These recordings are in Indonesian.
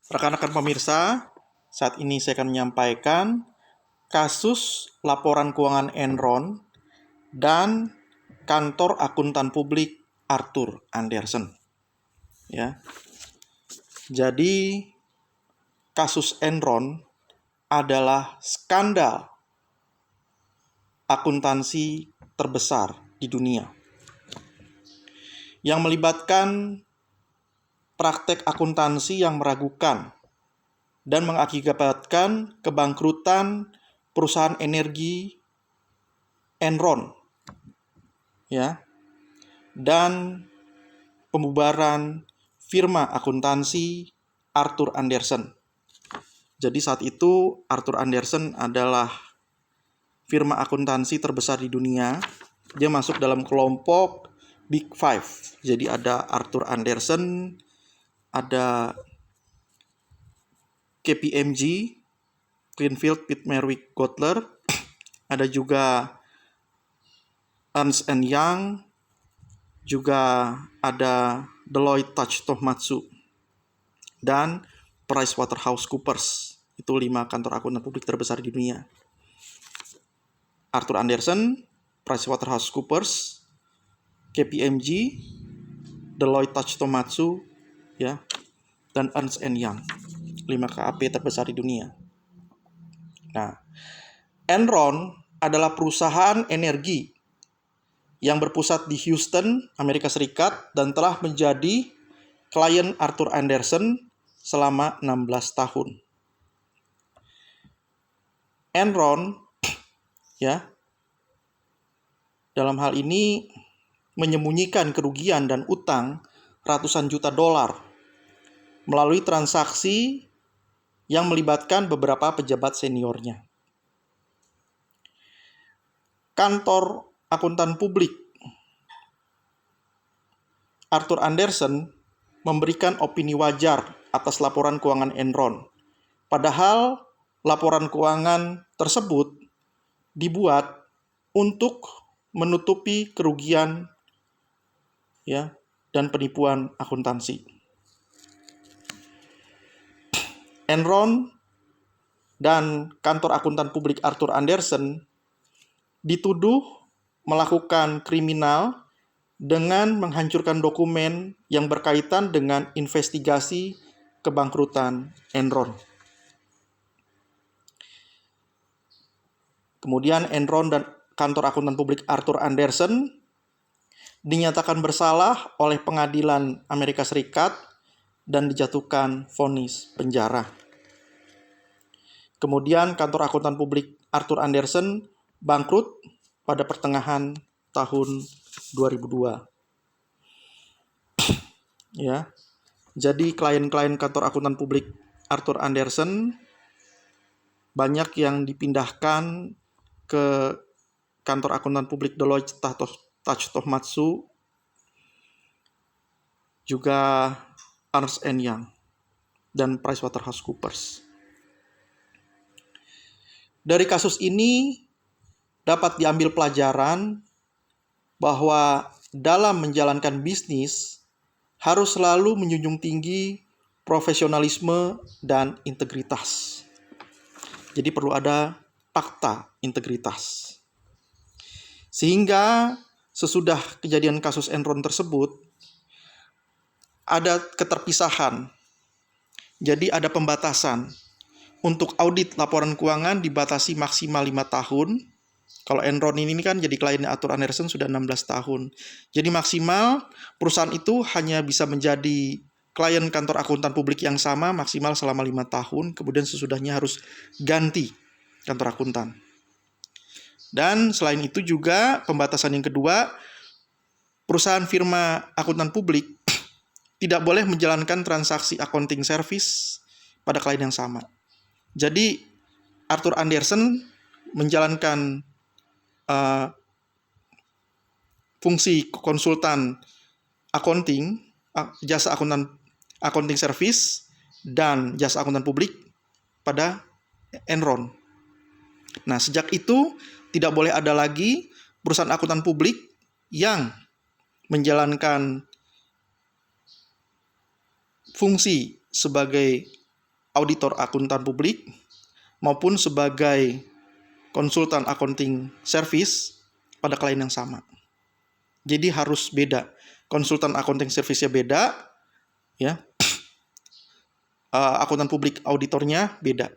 Rekan-rekan pemirsa, saat ini saya akan menyampaikan kasus laporan keuangan Enron dan kantor akuntan publik Arthur Andersen. Ya. Jadi kasus Enron adalah skandal akuntansi terbesar di dunia yang melibatkan praktek akuntansi yang meragukan dan mengakibatkan kebangkrutan perusahaan energi Enron, ya, dan pembubaran firma akuntansi Arthur Andersen. Jadi saat itu Arthur Andersen adalah firma akuntansi terbesar di dunia. Dia masuk dalam kelompok Big Five. Jadi ada Arthur Andersen, ada KPMG, Greenfield, Pitt, Merwick, Gotler, ada juga Ernst & Young, juga ada Deloitte Touch Tohmatsu, dan PricewaterhouseCoopers. Itu 5 kantor akuntan publik terbesar di dunia. Arthur Andersen, PricewaterhouseCoopers, KPMG, Deloitte Touch Tohmatsu, ya, dan Ernst & Young. 5 KAP terbesar di dunia. Nah, Enron adalah perusahaan energi yang berpusat di Houston, Amerika Serikat, dan telah menjadi klien Arthur Andersen selama 16 tahun. Enron, ya, dalam hal ini menyembunyikan kerugian dan utang ratusan juta dolar melalui transaksi yang melibatkan beberapa pejabat seniornya. Kantor akuntan publik Arthur Andersen memberikan opini wajar atas laporan keuangan Enron. Padahal laporan keuangan tersebut dibuat untuk menutupi kerugian, ya, dan penipuan akuntansi. Enron dan kantor akuntan publik Arthur Andersen dituduh melakukan kriminal dengan menghancurkan dokumen yang berkaitan dengan investigasi kebangkrutan Enron. Kemudian Enron dan kantor akuntan publik Arthur Andersen dinyatakan bersalah oleh pengadilan Amerika Serikat dan dijatuhkan vonis penjara. Kemudian kantor akuntan publik Arthur Andersen bangkrut pada pertengahan tahun 2002. Ya. Jadi klien-klien kantor akuntan publik Arthur Andersen banyak yang dipindahkan ke kantor akuntan publik Deloitte Touch Tohmatsu, juga Ernst & Young, dan PricewaterhouseCoopers. Dari kasus ini dapat diambil pelajaran bahwa dalam menjalankan bisnis harus selalu menjunjung tinggi profesionalisme dan integritas. Jadi perlu ada fakta integritas. Sehingga sesudah kejadian kasus Enron tersebut ada keterpisahan. Jadi ada pembatasan. Untuk audit laporan keuangan dibatasi maksimal 5 tahun. Kalau Enron ini kan jadi klien Arthur Andersen sudah 16 tahun. Jadi maksimal perusahaan itu hanya bisa menjadi klien kantor akuntan publik yang sama maksimal selama 5 tahun. Kemudian sesudahnya harus ganti kantor akuntan. Dan selain itu juga pembatasan yang kedua, perusahaan firma akuntan publik tidak boleh menjalankan transaksi accounting service pada klien yang sama. Jadi Arthur Andersen menjalankan fungsi konsultan accounting, jasa accounting service, dan jasa akuntan publik pada Enron. Nah, sejak itu tidak boleh ada lagi perusahaan akuntan publik yang menjalankan fungsi sebagai auditor akuntan publik maupun sebagai konsultan accounting service pada klien yang sama. Jadi harus beda. Konsultan accounting service-nya beda, ya. Akuntan publik auditornya beda.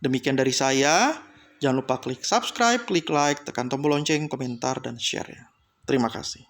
Demikian dari saya. Jangan lupa klik subscribe, klik like, tekan tombol lonceng, komentar, dan share ya. Terima kasih.